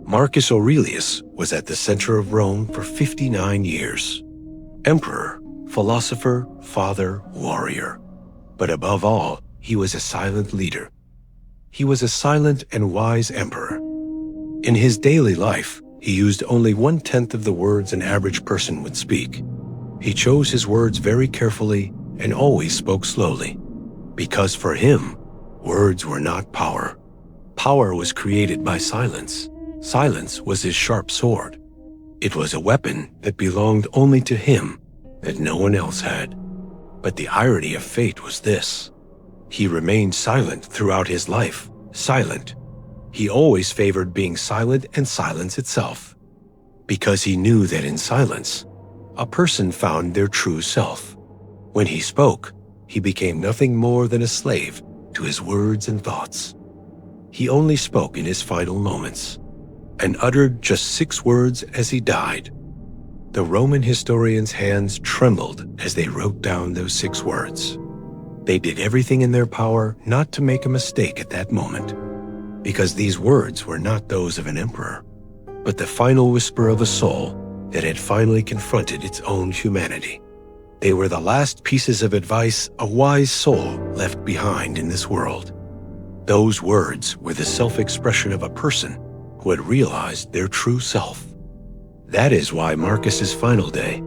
Marcus Aurelius was at the center of Rome for 59 years. Emperor, philosopher, father, warrior. But above all, he was a silent leader. He was a silent and wise emperor. In his daily life, he used only 1/10 of the words an average person would speak. He chose his words very carefully and always spoke slowly. Because for him, words were not power. Power was created by silence. Silence was his sharp sword. It was a weapon that belonged only to him, that no one else had. But the irony of fate was this. He remained silent throughout his life, silent. He always favored being silent and silence itself, because he knew that in silence, a person found their true self. When he spoke, he became nothing more than a slave to his words and thoughts. He only spoke in his final moments, and uttered just 6 words as he died. The Roman historians' hands trembled as they wrote down those 6 words. They did everything in their power not to make a mistake at that moment, because these words were not those of an emperor, but the final whisper of a soul that had finally confronted its own humanity. They were the last pieces of advice a wise soul left behind in this world. Those words were the self-expression of a person who had realized their true self. That is why Marcus's final day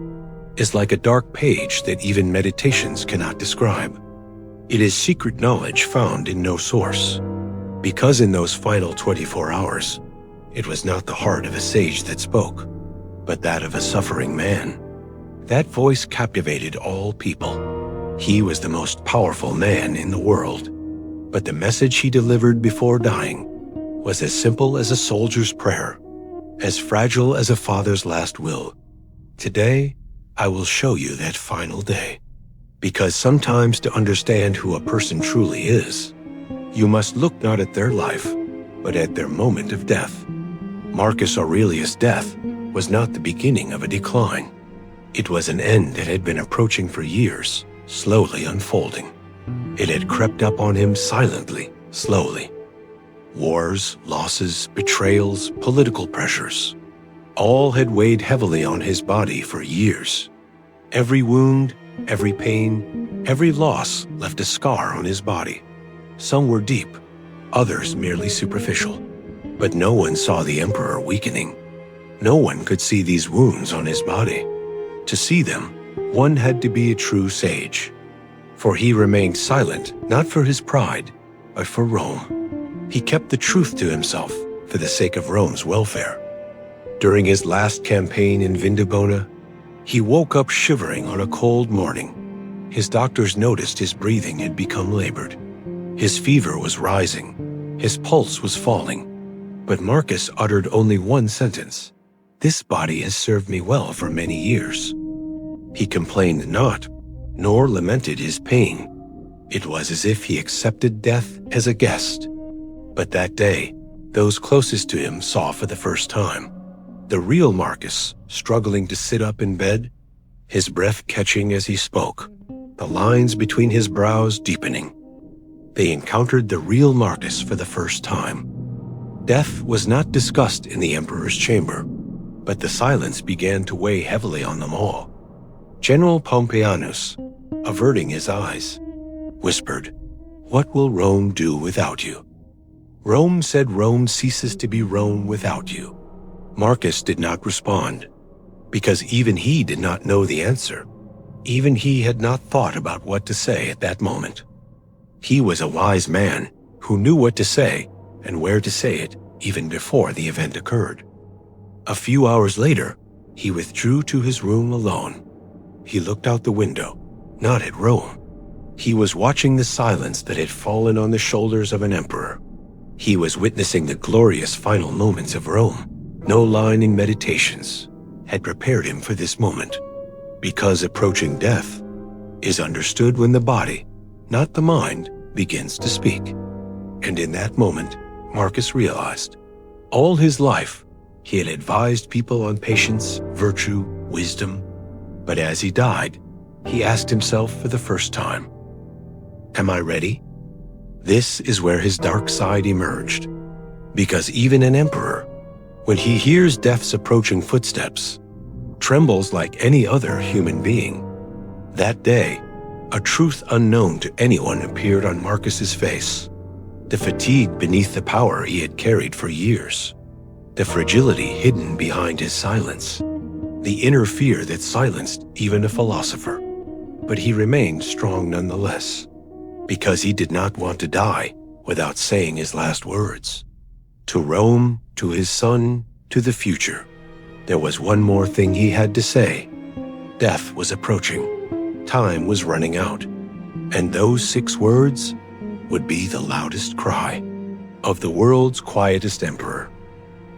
is like a dark page that even meditations cannot describe. It is secret knowledge found in no source, because in those final 24 hours, it was not the heart of a sage that spoke, but that of a suffering man. That voice captivated all people. He was the most powerful man in the world, but the message he delivered before dying was as simple as a soldier's prayer, as fragile as a father's last will. Today, I will show you that final day. Because sometimes to understand who a person truly is, you must look not at their life, but at their moment of death. Marcus Aurelius' death was not the beginning of a decline. It was an end that had been approaching for years, slowly unfolding. It had crept up on him silently, slowly. Wars, losses, betrayals, political pressures, all had weighed heavily on his body for years. Every wound, every pain, every loss left a scar on his body. Some were deep, others merely superficial. But no one saw the emperor weakening. No one could see these wounds on his body. To see them, one had to be a true sage. For he remained silent, not for his pride, but for Rome. He kept the truth to himself for the sake of Rome's welfare. During his last campaign in Vindobona, he woke up shivering on a cold morning. His doctors noticed his breathing had become labored. His fever was rising. His pulse was falling. But Marcus uttered only one sentence. "This body has served me well for many years." He complained not, nor lamented his pain. It was as if he accepted death as a guest. But that day, those closest to him saw for the first time the real Marcus struggling to sit up in bed, his breath catching as he spoke, the lines between his brows deepening. They encountered the real Marcus for the first time. Death was not discussed in the emperor's chamber, but the silence began to weigh heavily on them all. General Pompeianus, averting his eyes, whispered, "What will Rome do without you?" Rome said Rome ceases to be Rome without you. Marcus did not respond, because even he did not know the answer. Even he had not thought about what to say at that moment. He was a wise man who knew what to say and where to say it even before the event occurred. A few hours later, he withdrew to his room alone. He looked out the window, not at Rome. He was watching the silence that had fallen on the shoulders of an emperor. He was witnessing the glorious final moments of Rome. No line in meditations had prepared him for this moment, because approaching death is understood when the body, not the mind, begins to speak. And in that moment, Marcus realized, all his life, he had advised people on patience, virtue, wisdom, but as he died, he asked himself for the first time, "Am I ready?" This is where his dark side emerged, because even an emperor, When he hears death's approaching footsteps, trembles like any other human being. That day, a truth unknown to anyone appeared on Marcus's face. The fatigue beneath the power he had carried for years. The fragility hidden behind his silence. The inner fear that silenced even a philosopher. But he remained strong nonetheless, because he did not want to die without saying his last words. To Rome, to his son, to the future, there was one more thing he had to say. Death was approaching. Time was running out. And those 6 words would be the loudest cry of the world's quietest emperor.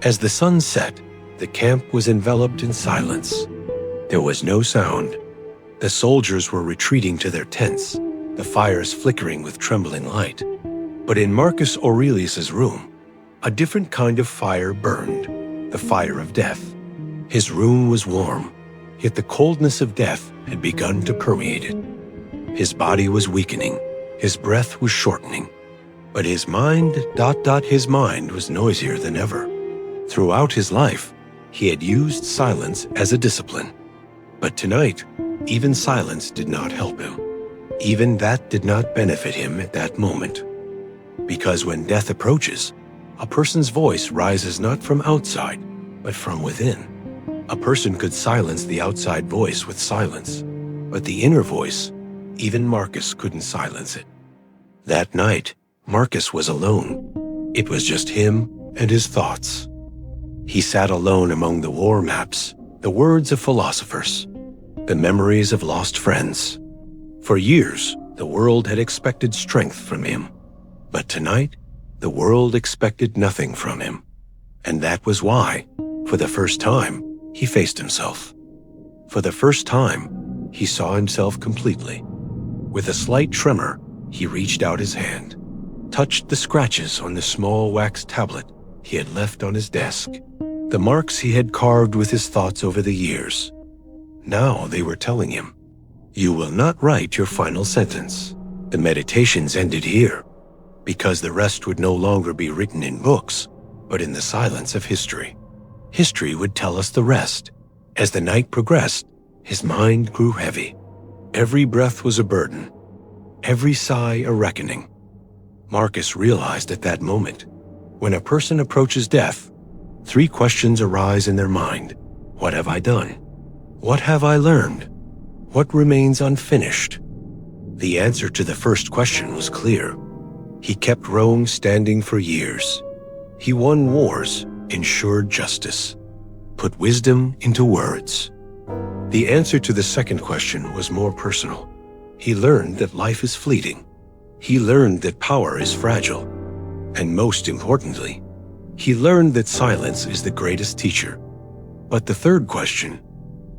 As the sun set, the camp was enveloped in silence. There was no sound. The soldiers were retreating to their tents, the fires flickering with trembling light. But in Marcus Aurelius's room, a different kind of fire burned, the fire of death. His room was warm, yet the coldness of death had begun to permeate it. His body was weakening, his breath was shortening, but his mind was noisier than ever. Throughout his life, he had used silence as a discipline. But tonight, even silence did not help him. Even that did not benefit him at that moment. Because when death approaches, a person's voice rises not from outside, but from within. A person could silence the outside voice with silence, but the inner voice, even Marcus couldn't silence it. That night, Marcus was alone. It was just him and his thoughts. He sat alone among the war maps, the words of philosophers, the memories of lost friends. For years, the world had expected strength from him. But tonight, the world expected nothing from him. And that was why, for the first time, he faced himself. For the first time, he saw himself completely. With a slight tremor, he reached out his hand, touched the scratches on the small wax tablet he had left on his desk, the marks he had carved with his thoughts over the years. Now they were telling him, "You will not write your final sentence." The meditations ended here, because the rest would no longer be written in books, but in the silence of history. History would tell us the rest. As the night progressed, his mind grew heavy. Every breath was a burden, every sigh a reckoning. Marcus realized at that moment, when a person approaches death, 3 questions arise in their mind. What have I done? What have I learned? What remains unfinished? The answer to the first question was clear. He kept Rome standing for years. He won wars, ensured justice, put wisdom into words. The answer to the second question was more personal. He learned that life is fleeting. He learned that power is fragile. And most importantly, he learned that silence is the greatest teacher. But the third question,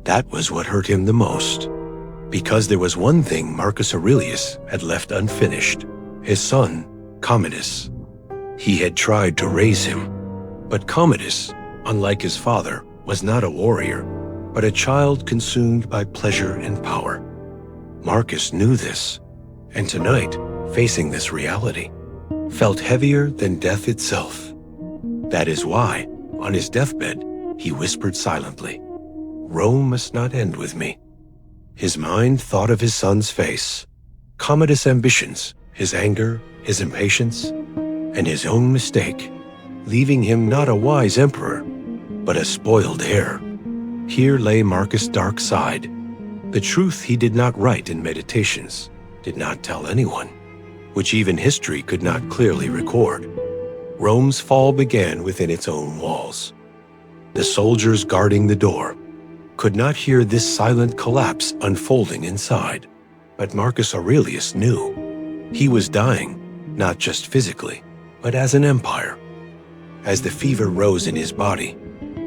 that was what hurt him the most. Because there was one thing Marcus Aurelius had left unfinished, his son, Commodus. He had tried to raise him, but Commodus, unlike his father, was not a warrior, but a child consumed by pleasure and power. Marcus knew this, and tonight, facing this reality, felt heavier than death itself. That is why, on his deathbed, he whispered silently, "Rome must not end with me." His mind thought of his son's face, Commodus' ambitions, his anger, his impatience, and his own mistake, leaving him not a wise emperor, but a spoiled heir. Here lay Marcus' dark side, the truth he did not write in meditations, did not tell anyone, which even history could not clearly record. Rome's fall began within its own walls. The soldiers guarding the door could not hear this silent collapse unfolding inside, but Marcus Aurelius knew. He was dying, not just physically, but as an empire. As the fever rose in his body,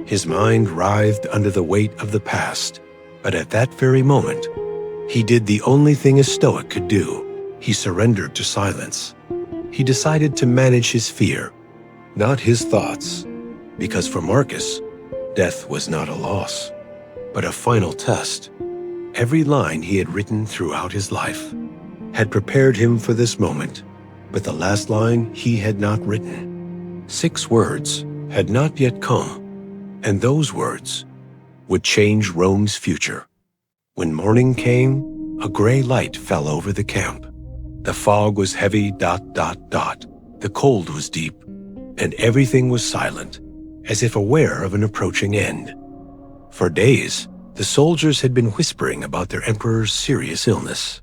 his mind writhed under the weight of the past. But at that very moment, he did the only thing a Stoic could do. He surrendered to silence. He decided to manage his fear, not his thoughts, because for Marcus, death was not a loss, but a final test. Every line he had written throughout his life had prepared him for this moment, but the last line he had not written. 6 words had not yet come. And those words would change Rome's future. When morning came, a gray light fell over the camp. The fog was heavy, ... The cold was deep, and everything was silent, as if aware of an approaching end. For days, the soldiers had been whispering about their emperor's serious illness.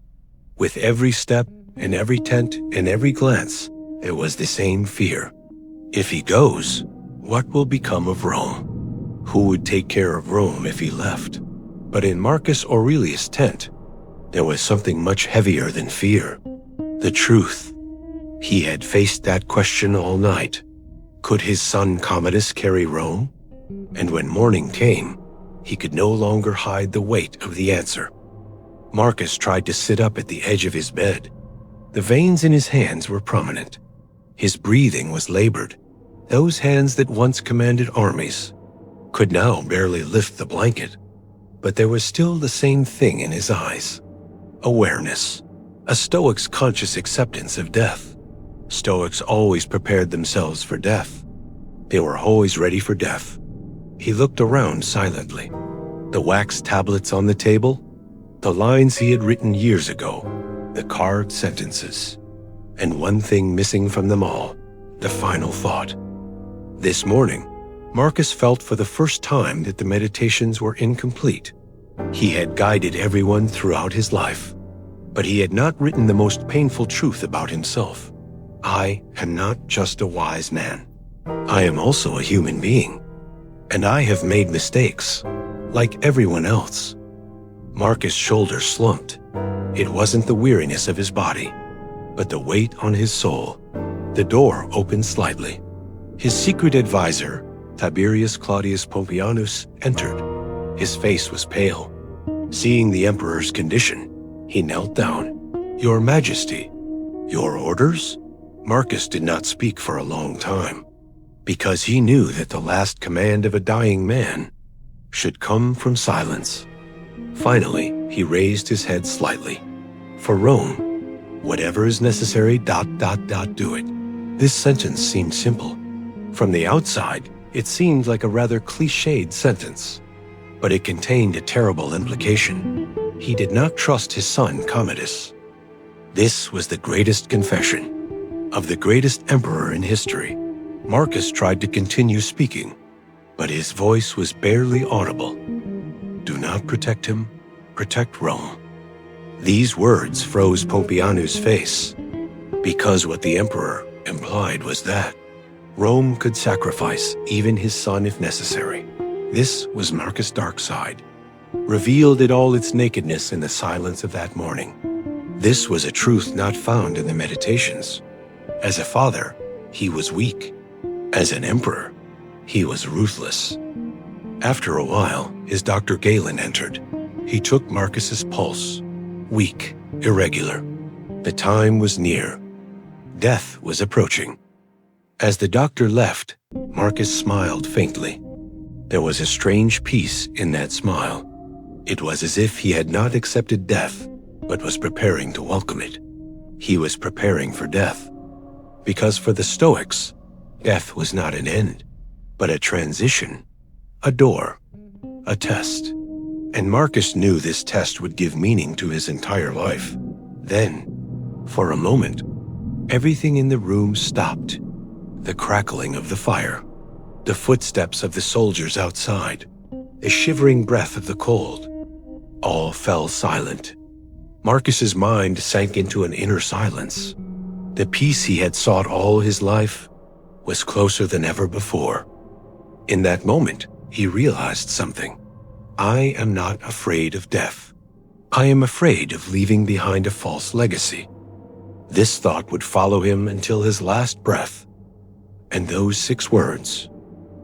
With every step, in every tent, in every glance, there was the same fear. If he goes, what will become of Rome? Who would take care of Rome if he left? But in Marcus Aurelius' tent, there was something much heavier than fear. The truth. He had faced that question all night. Could his son Commodus carry Rome? And when morning came, he could no longer hide the weight of the answer. Marcus tried to sit up at the edge of his bed. The veins in his hands were prominent. His breathing was labored. Those hands that once commanded armies could now barely lift the blanket. But there was still the same thing in his eyes. Awareness. A Stoic's conscious acceptance of death. Stoics always prepared themselves for death. They were always ready for death. He looked around silently. The wax tablets on the table, the lines he had written years ago, the carved sentences, and one thing missing from them all, the final thought. This morning, Marcus felt for the first time that the meditations were incomplete. He had guided everyone throughout his life, but he had not written the most painful truth about himself. I am not just a wise man. I am also a human being, and I have made mistakes, like everyone else. Marcus' shoulders slumped. It wasn't the weariness of his body, but the weight on his soul. The door opened slightly. His secret advisor, Tiberius Claudius Pompeianus, entered. His face was pale. Seeing the emperor's condition, he knelt down. "Your Majesty, your orders?" Marcus did not speak for a long time, because he knew that the last command of a dying man should come from silence. Finally, he raised his head slightly. "For Rome, whatever is necessary, ... do it." This sentence seemed simple. From the outside, it seemed like a rather cliched sentence, but it contained a terrible implication. He did not trust his son Commodus. This was the greatest confession of the greatest emperor in history. Marcus tried to continue speaking, but his voice was barely audible. "Do not protect him, protect Rome." These words froze Pompeianus' face, because what the emperor implied was that Rome could sacrifice even his son if necessary. This was Marcus' dark side, revealed in all its nakedness in the silence of that morning. This was a truth not found in the meditations. As a father, he was weak. As an emperor, he was ruthless. After a while, his Dr. Galen entered. He took Marcus's pulse, weak, irregular. The time was near. Death was approaching. As the doctor left, Marcus smiled faintly. There was a strange peace in that smile. It was as if he had not accepted death, but was preparing to welcome it. He was preparing for death. Because for the Stoics, death was not an end, but a transition, a door, a test. And Marcus knew this test would give meaning to his entire life. Then, for a moment, everything in the room stopped. The crackling of the fire, the footsteps of the soldiers outside, the shivering breath of the cold, all fell silent. Marcus's mind sank into an inner silence. The peace he had sought all his life was closer than ever before. In that moment, he realized something. I am not afraid of death. I am afraid of leaving behind a false legacy. This thought would follow him until his last breath, and those 6 words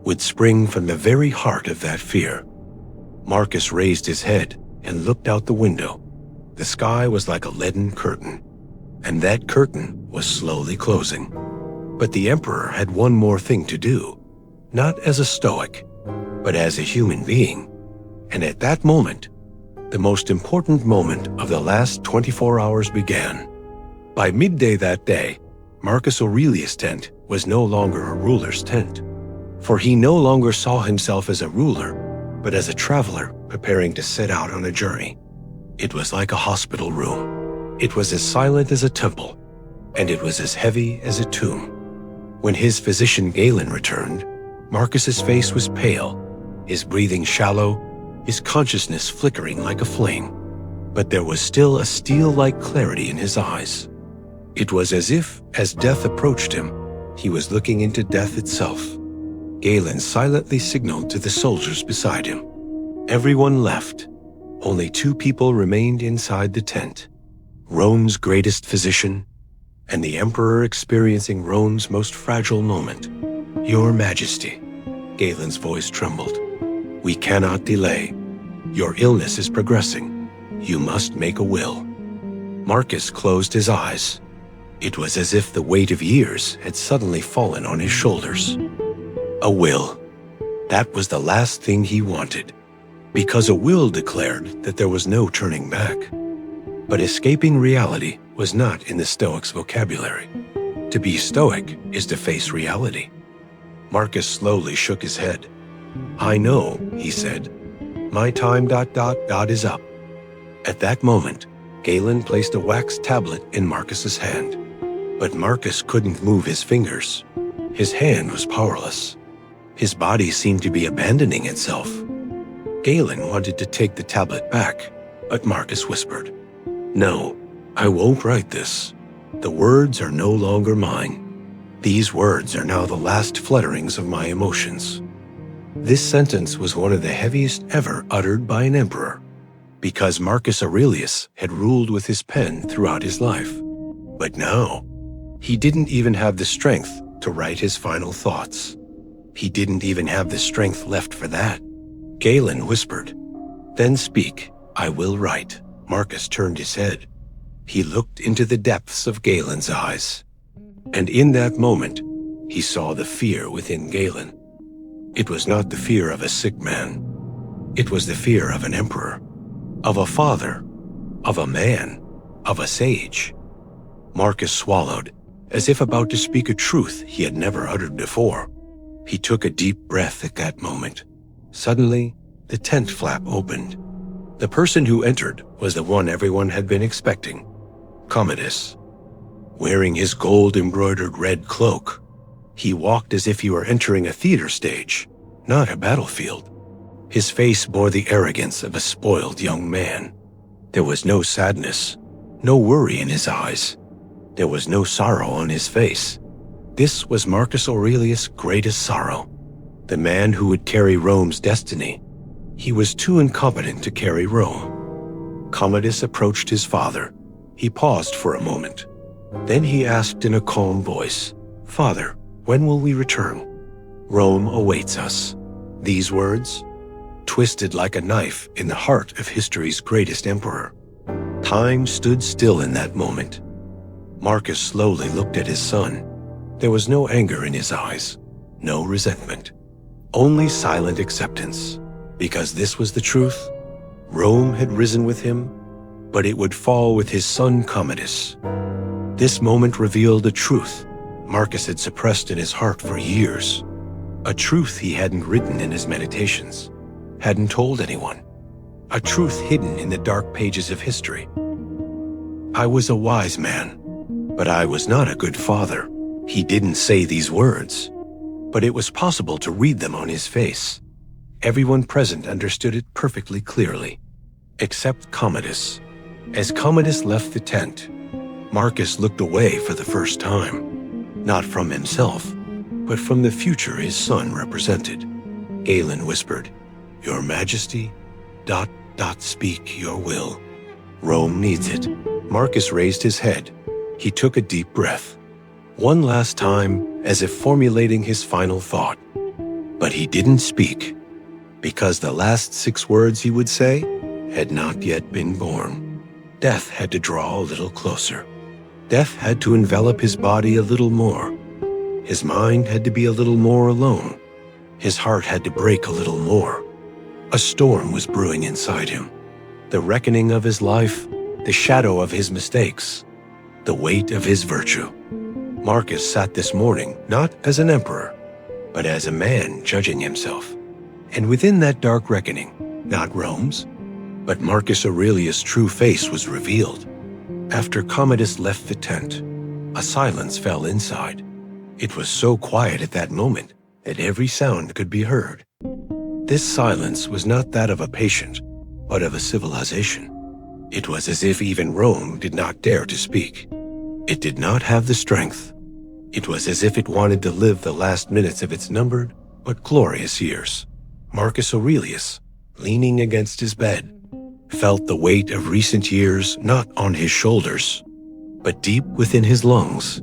would spring from the very heart of that fear. Marcus raised his head and looked out the window. The sky was like a leaden curtain, and that curtain was slowly closing. But the emperor had one more thing to do, not as a Stoic, but as a human being. And at that moment, the most important moment of the last 24 hours began. By midday that day, Marcus Aurelius' tent was no longer a ruler's tent. For he no longer saw himself as a ruler, but as a traveler preparing to set out on a journey. It was like a hospital room. It was as silent as a temple, and it was as heavy as a tomb. When his physician Galen returned, Marcus's face was pale, his breathing shallow, his consciousness flickering like a flame. But there was still a steel-like clarity in his eyes. It was as if, as death approached him, he was looking into death itself. Galen silently signaled to the soldiers beside him. Everyone left. Only 2 people remained inside the tent: Rome's greatest physician and the emperor experiencing Rome's most fragile moment. "Your Majesty," Galen's voice trembled. "We cannot delay. Your illness is progressing. You must make a will." Marcus closed his eyes. It was as if the weight of years had suddenly fallen on his shoulders. A will. That was the last thing he wanted, because a will declared that there was no turning back. But escaping reality was not in the Stoics' vocabulary. To be Stoic is to face reality. Marcus slowly shook his head. "I know," he said. "My time ... is up." At that moment, Galen placed a wax tablet in Marcus's hand. But Marcus couldn't move his fingers. His hand was powerless. His body seemed to be abandoning itself. Galen wanted to take the tablet back, but Marcus whispered, "No, I won't write this. The words are no longer mine. These words are now the last flutterings of my emotions." This sentence was one of the heaviest ever uttered by an emperor, because Marcus Aurelius had ruled with his pen throughout his life. But now, he didn't even have the strength to write his final thoughts. He didn't even have the strength left for that. Galen whispered, "Then speak, I will write." Marcus turned his head. He looked into the depths of Galen's eyes. And in that moment, he saw the fear within Galen. It was not the fear of a sick man. It was the fear of an emperor, of a father, of a man, of a sage. Marcus swallowed, as if about to speak a truth he had never uttered before. He took a deep breath at that moment. Suddenly, the tent flap opened. The person who entered was the one everyone had been expecting, Commodus. Wearing his gold-embroidered red cloak, he walked as if he were entering a theater stage, not a battlefield. His face bore the arrogance of a spoiled young man. There was no sadness, no worry in his eyes. There was no sorrow on his face. This was Marcus Aurelius' greatest sorrow, the man who would carry Rome's destiny. He was too incompetent to carry Rome. Commodus approached his father. He paused for a moment. Then he asked in a calm voice, "Father, when will we return?" "Rome awaits us." These words, twisted like a knife in the heart of history's greatest emperor. Time stood still in that moment. Marcus slowly looked at his son. There was no anger in his eyes, no resentment, only silent acceptance, because this was the truth. Rome had risen with him, but it would fall with his son Commodus. This moment revealed a truth Marcus had suppressed in his heart for years, a truth he hadn't written in his meditations, hadn't told anyone, a truth hidden in the dark pages of history. "I was a wise man, but I was not a good father." He didn't say these words, but it was possible to read them on his face. Everyone present understood it perfectly clearly, except Commodus. As Commodus left the tent, Marcus looked away for the first time, not from himself, but from the future his son represented. Galen whispered, "Your Majesty, ... speak your will. Rome needs it." Marcus raised his head. He took a deep breath, one last time as if formulating his final thought. But he didn't speak, because the last 6 words he would say had not yet been born. Death had to draw a little closer. Death had to envelop his body a little more. His mind had to be a little more alone. His heart had to break a little more. A storm was brewing inside him. The reckoning of his life, the shadow of his mistakes, the weight of his virtue. Marcus sat this morning not as an emperor, but as a man judging himself. And within that dark reckoning, not Rome's, but Marcus Aurelius' true face was revealed. After Commodus left the tent, a silence fell inside. It was so quiet at that moment that every sound could be heard. This silence was not that of a patient, but of a civilization. It was as if even Rome did not dare to speak. It did not have the strength. It was as if it wanted to live the last minutes of its numbered but glorious years. Marcus Aurelius, leaning against his bed, felt the weight of recent years not on his shoulders, but deep within his lungs.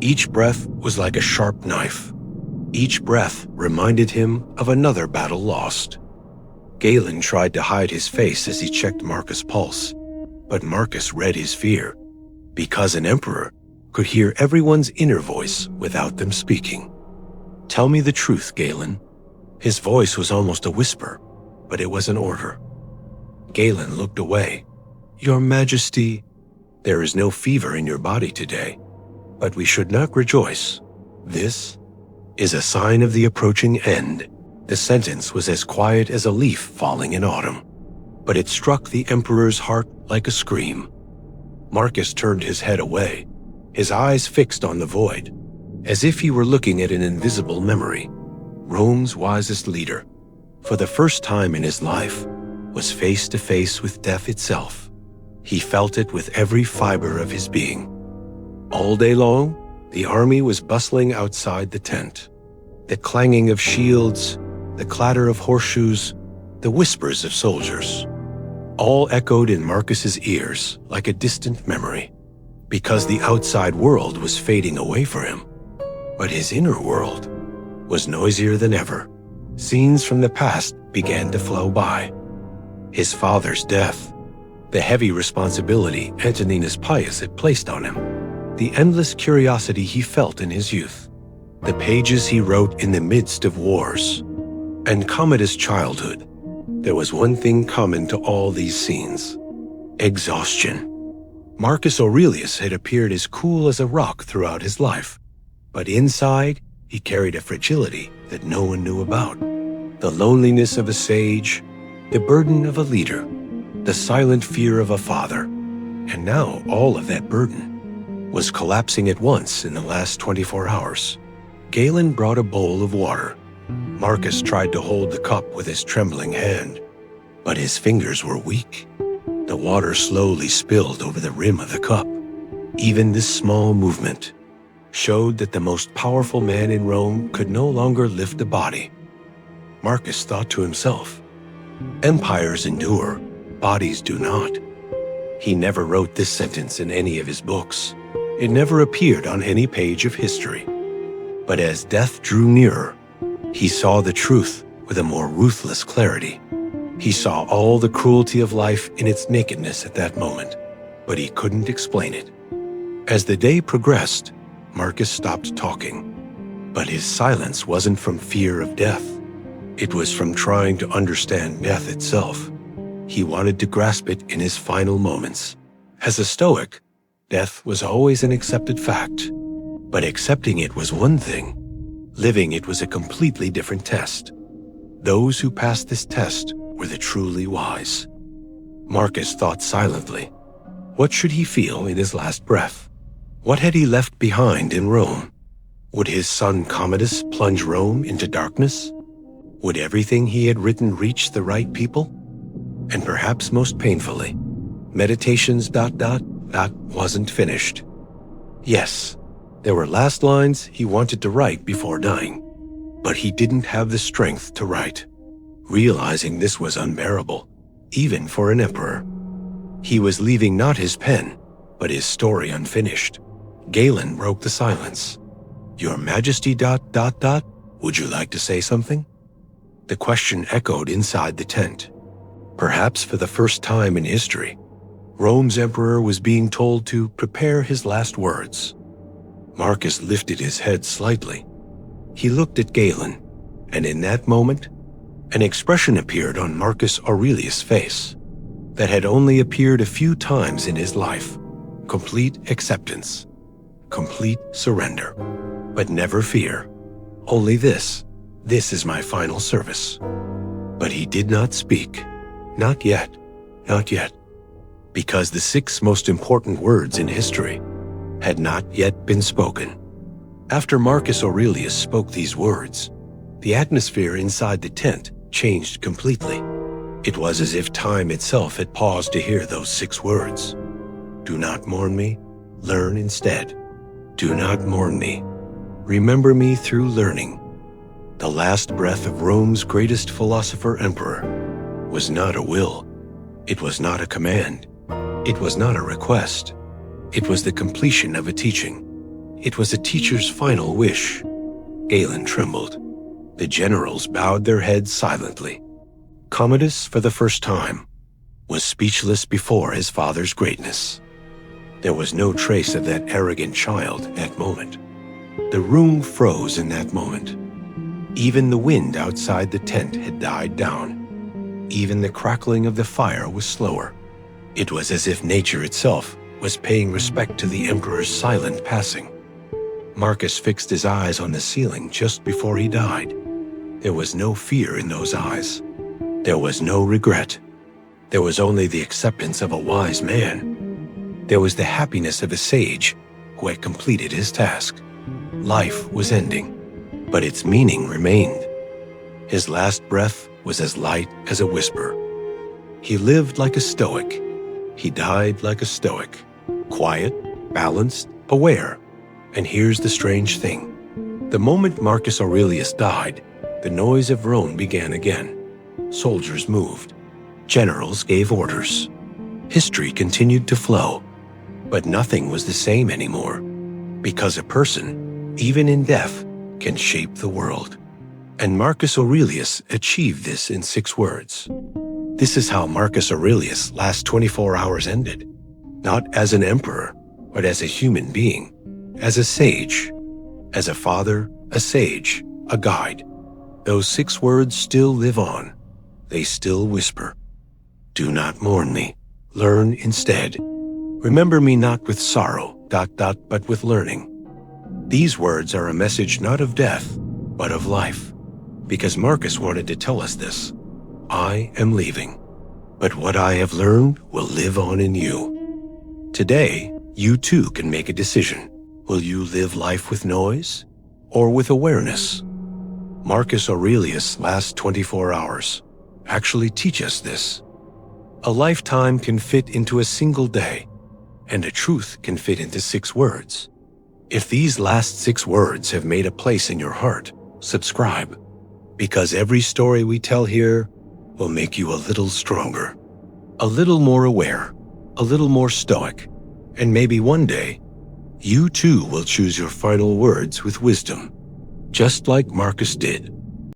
Each breath was like a sharp knife. Each breath reminded him of another battle lost. Galen tried to hide his face as he checked Marcus' pulse, but Marcus read his fear, because an emperor could hear everyone's inner voice without them speaking. "Tell me the truth, Galen." His voice was almost a whisper, but it was an order. Galen looked away. "Your Majesty, there is no fever in your body today, but we should not rejoice. This is a sign of the approaching end." The sentence was as quiet as a leaf falling in autumn, but it struck the emperor's heart like a scream. Marcus turned his head away, his eyes fixed on the void, as if he were looking at an invisible memory. Rome's wisest leader, for the first time in his life, was face to face with death itself. He felt it with every fiber of his being. All day long, the army was bustling outside the tent. The clanging of shields, the clatter of horseshoes, the whispers of soldiers, all echoed in Marcus's ears like a distant memory, because the outside world was fading away for him. But his inner world was noisier than ever. Scenes from the past began to flow by. His father's death, the heavy responsibility Antoninus Pius had placed on him, the endless curiosity he felt in his youth, the pages he wrote in the midst of wars, and Commodus' childhood. There was one thing common to all these scenes: exhaustion. Marcus Aurelius had appeared as cool as a rock throughout his life, but inside he carried a fragility that no one knew about. The loneliness of a sage, the burden of a leader, the silent fear of a father. And now all of that burden was collapsing at once in the last 24 hours. Galen brought a bowl of water. Marcus tried to hold the cup with his trembling hand, but his fingers were weak. The water slowly spilled over the rim of the cup. Even this small movement showed that the most powerful man in Rome could no longer lift a body. Marcus thought to himself, "Empires endure, bodies do not." He never wrote this sentence in any of his books. It never appeared on any page of history. But as death drew nearer, he saw the truth with a more ruthless clarity. He saw all the cruelty of life in its nakedness at that moment, but he couldn't explain it. As the day progressed, Marcus stopped talking. But his silence wasn't from fear of death. It was from trying to understand death itself. He wanted to grasp it in his final moments. As a Stoic, death was always an accepted fact. But accepting it was one thing. Living it was a completely different test. Those who passed this test were the truly wise. Marcus thought silently. What should he feel in his last breath? What had he left behind in Rome? Would his son Commodus plunge Rome into darkness? Would everything he had written reach the right people? And perhaps most painfully, Meditations ... wasn't finished. Yes, there were last lines he wanted to write before dying, but he didn't have the strength to write. Realizing this was unbearable, even for an emperor. He was leaving not his pen, but his story unfinished. Galen broke the silence. "Your Majesty ... would you like to say something?" The question echoed inside the tent. Perhaps for the first time in history, Rome's emperor was being told to prepare his last words. Marcus lifted his head slightly. He looked at Galen, and in that moment, an expression appeared on Marcus Aurelius' face that had only appeared a few times in his life. Complete acceptance, complete surrender, but never fear, Only this is my final service." But he did not speak. Not yet, not yet. Because the 6 most important words in history had not yet been spoken. After Marcus Aurelius spoke these words, the atmosphere inside the tent changed completely. It was as if time itself had paused to hear those 6 words. "Do not mourn me, learn instead. Do not mourn me. Remember me through learning." The last breath of Rome's greatest philosopher-emperor was not a will. It was not a command. It was not a request. It was the completion of a teaching. It was a teacher's final wish. Galen trembled. The generals bowed their heads silently. Commodus, for the first time, was speechless before his father's greatness. There was no trace of that arrogant child in that moment. The room froze in that moment. Even the wind outside the tent had died down. Even the crackling of the fire was slower. It was as if nature itself was paying respect to the emperor's silent passing. Marcus fixed his eyes on the ceiling just before he died. There was no fear in those eyes. There was no regret. There was only the acceptance of a wise man. There was the happiness of a sage who had completed his task. Life was ending, but its meaning remained. His last breath was as light as a whisper. He lived like a Stoic. He died like a Stoic. Quiet, balanced, aware. And here's the strange thing. The moment Marcus Aurelius died, the noise of Rome began again. Soldiers moved. Generals gave orders. History continued to flow. But nothing was the same anymore. Because a person, even in death, can shape the world. And Marcus Aurelius achieved this in 6 words. This is how Marcus Aurelius' last 24 hours ended. Not as an emperor, but as a human being. As a sage. As a father, a sage, a guide. Those 6 words still live on. They still whisper. Do not mourn me. Learn instead. Remember me not with sorrow, but with learning. These words are a message not of death, but of life. Because Marcus wanted to tell us this. I am leaving, but what I have learned will live on in you. Today, you too can make a decision. Will you live life with noise or with awareness? Marcus Aurelius' last 24 hours actually teach us this. A lifetime can fit into a single day, and a truth can fit into 6 words. If these last 6 words have made a place in your heart, subscribe, because every story we tell here will make you a little stronger, a little more aware, a little more stoic, and maybe one day, you too will choose your final words with wisdom, just like Marcus did.